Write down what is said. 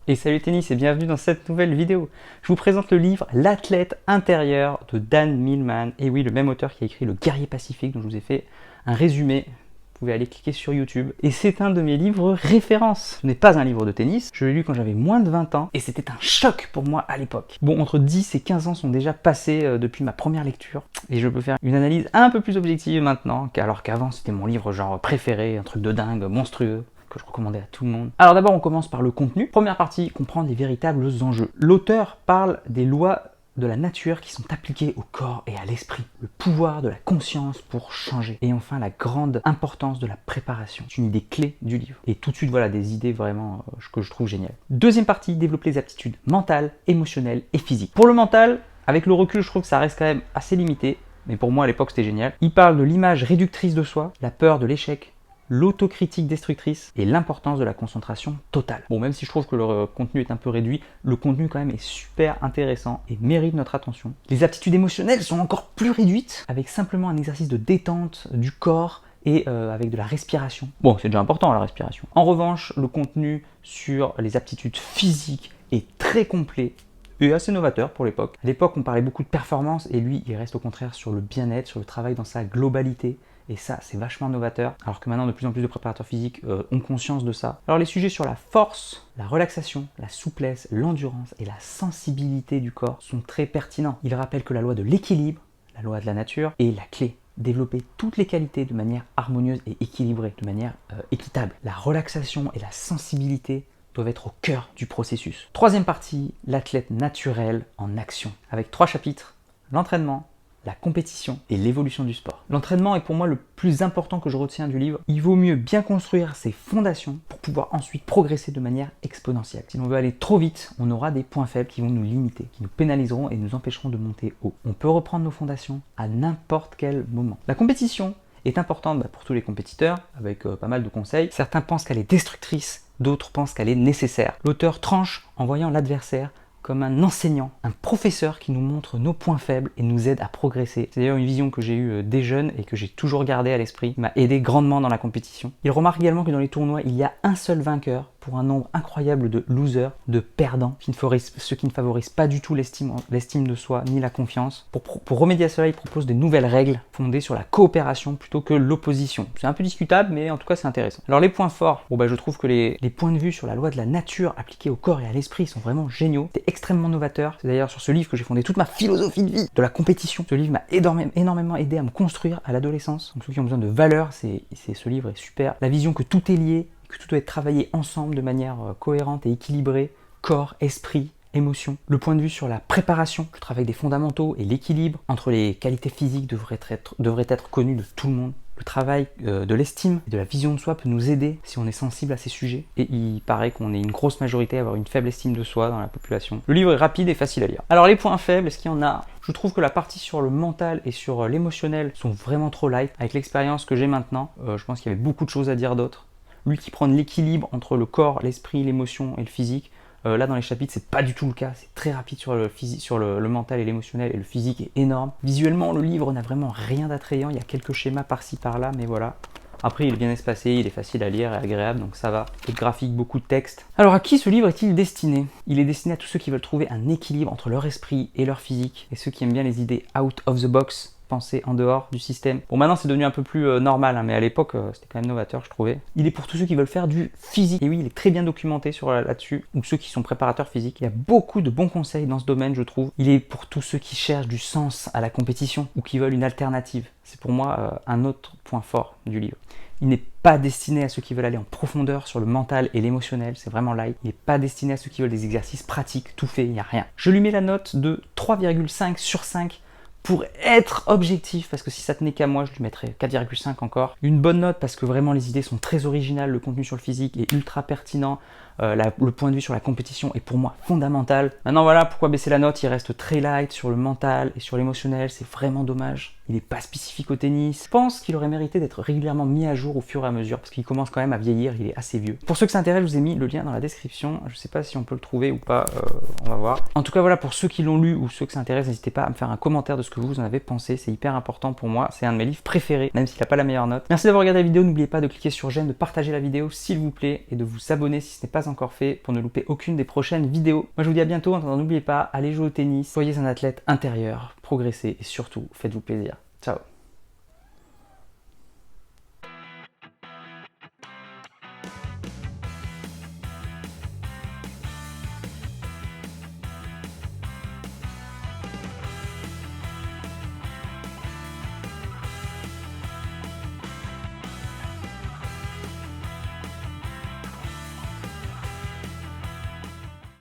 Et salut tennis et bienvenue dans cette nouvelle vidéo. Je vous présente le livre L'athlète intérieur de Dan Millman. Et oui, le même auteur qui a écrit Le guerrier pacifique dont je vous ai fait un résumé. Vous pouvez aller cliquer sur YouTube. Et c'est un de mes livres références. Ce n'est pas un livre de tennis. Je l'ai lu quand j'avais moins de 20 ans et c'était un choc pour moi à l'époque. Bon, entre 10 et 15 ans sont déjà passés depuis ma première lecture. Et je peux faire une analyse un peu plus objective maintenant, alors qu'avant c'était mon livre genre préféré, un truc de dingue, monstrueux, que je recommandais à tout le monde. Alors d'abord on commence par le contenu. Première partie, comprendre les véritables enjeux. L'auteur parle des lois de la nature qui sont appliquées au corps et à l'esprit. Le pouvoir de la conscience pour changer. Et enfin la grande importance de la préparation. C'est une idée clé du livre. Et tout de suite voilà des idées vraiment que je trouve géniales. Deuxième partie, développer les aptitudes mentales, émotionnelles et physiques. Pour le mental, avec le recul je trouve que ça reste quand même assez limité. Mais pour moi à l'époque c'était génial. Il parle de l'image réductrice de soi, la peur de l'échec, l'autocritique destructrice et l'importance de la concentration totale. Bon, même si je trouve que le contenu est un peu réduit, le contenu quand même est super intéressant et mérite notre attention. Les aptitudes émotionnelles sont encore plus réduites, avec simplement un exercice de détente du corps et avec de la respiration. Bon, c'est déjà important la respiration. En revanche, le contenu sur les aptitudes physiques est très complet et assez novateur pour l'époque. À l'époque, on parlait beaucoup de performance et lui, il reste au contraire sur le bien-être, sur le travail dans sa globalité. Et ça, c'est vachement novateur, alors que maintenant, de plus en plus de préparateurs physiques ont conscience de ça. Alors les sujets sur la force, la relaxation, la souplesse, l'endurance et la sensibilité du corps sont très pertinents. Il rappelle que la loi de l'équilibre, la loi de la nature, est la clé. Développer toutes les qualités de manière harmonieuse et équilibrée, de manière équitable. La relaxation et la sensibilité doivent être au cœur du processus. Troisième partie, l'athlète naturel en action, avec 3 chapitres, l'entraînement, la compétition et l'évolution du sport. L'entraînement est pour moi le plus important que je retiens du livre. Il vaut mieux bien construire ses fondations pour pouvoir ensuite progresser de manière exponentielle. Si l'on veut aller trop vite, on aura des points faibles qui vont nous limiter, qui nous pénaliseront et nous empêcheront de monter haut. On peut reprendre nos fondations à n'importe quel moment. La compétition est importante pour tous les compétiteurs, avec pas mal de conseils. Certains pensent qu'elle est destructrice, d'autres pensent qu'elle est nécessaire. L'auteur tranche en voyant l'adversaire comme un enseignant, un professeur qui nous montre nos points faibles et nous aide à progresser. C'est d'ailleurs une vision que j'ai eue dès jeune et que j'ai toujours gardée à l'esprit, qui m'a aidé grandement dans la compétition. Il remarque également que dans les tournois, il y a un seul vainqueur pour un nombre incroyable de losers, de perdants, ceux qui ne favorisent pas du tout l'estime de soi ni la confiance. Pour remédier à cela, il propose des nouvelles règles fondées sur la coopération plutôt que l'opposition. C'est un peu discutable, mais en tout cas c'est intéressant. Alors les points forts, je trouve que les points de vue sur la loi de la nature appliquée au corps et à l'esprit sont vraiment géniaux. C'est extrêmement novateur. C'est d'ailleurs sur ce livre que j'ai fondé toute ma philosophie de vie, de la compétition. Ce livre m'a énormément aidé à me construire à l'adolescence. Donc ceux qui ont besoin de valeurs, ce livre est super. La vision que tout est lié, que tout doit être travaillé ensemble de manière cohérente et équilibrée, corps, esprit, émotion. Le point de vue sur la préparation, le travail des fondamentaux et l'équilibre entre les qualités physiques devrait être connu de tout le monde. Le travail de l'estime et de la vision de soi peut nous aider si on est sensible à ces sujets. Et il paraît qu'on est une grosse majorité à avoir une faible estime de soi dans la population. Le livre est rapide et facile à lire. Alors les points faibles, est-ce qu'il y en a? Je trouve que la partie sur le mental et sur l'émotionnel sont vraiment trop light. Avec l'expérience que j'ai maintenant, je pense qu'il y avait beaucoup de choses à dire d'autres. Lui qui prône l'équilibre entre le corps, l'esprit, l'émotion et le physique. Là dans les chapitres c'est pas du tout le cas, c'est très rapide sur le mental et l'émotionnel et le physique est énorme. Visuellement le livre n'a vraiment rien d'attrayant, il y a quelques schémas par-ci par-là mais voilà. Après il est bien espacé, il est facile à lire et agréable donc ça va. Peu de graphiques, beaucoup de texte. Alors à qui ce livre est-il destiné? Il est destiné à tous ceux qui veulent trouver un équilibre entre leur esprit et leur physique et ceux qui aiment bien les idées out of the box, penser en dehors du système. Bon maintenant c'est devenu un peu plus normal mais à l'époque c'était quand même novateur je trouvais. Il est pour tous ceux qui veulent faire du physique et oui il est très bien documenté là-dessus ou ceux qui sont préparateurs physiques. Il y a beaucoup de bons conseils dans ce domaine je trouve. Il est pour tous ceux qui cherchent du sens à la compétition ou qui veulent une alternative. C'est pour moi un autre point fort du livre. Il n'est pas destiné à ceux qui veulent aller en profondeur sur le mental et l'émotionnel, c'est vraiment light. Il n'est pas destiné à ceux qui veulent des exercices pratiques, tout fait, il n'y a rien. Je lui mets la note de 3,5 sur 5 pour être objectif, parce que si ça tenait qu'à moi, je lui mettrais 4,5 encore. Une bonne note parce que vraiment les idées sont très originales, le contenu sur le physique est ultra pertinent, le point de vue sur la compétition est pour moi fondamental. Maintenant voilà pourquoi baisser la note, il reste très light sur le mental et sur l'émotionnel, c'est vraiment dommage. il n'est pas spécifique au tennis. Je pense qu'il aurait mérité d'être régulièrement mis à jour au fur et à mesure parce qu'il commence quand même à vieillir, il est assez vieux. Pour ceux que ça intéresse, je vous ai mis le lien dans la description. Je sais pas si on peut le trouver ou pas, on va voir. En tout cas voilà, pour ceux qui l'ont lu ou ceux que ça intéresse, n'hésitez pas à me faire un commentaire de ce que vous en avez pensé, c'est hyper important pour moi, c'est un de mes livres préférés, même s'il n'a pas la meilleure note. Merci d'avoir regardé la vidéo, n'oubliez pas de cliquer sur j'aime, de partager la vidéo s'il vous plaît et de vous abonner si ce n'est pas encore fait pour ne louper aucune des prochaines vidéos. Moi je vous dis à bientôt, en attendant n'oubliez pas, allez jouer au tennis, soyez un athlète intérieur, progressez et surtout faites-vous plaisir. Ciao.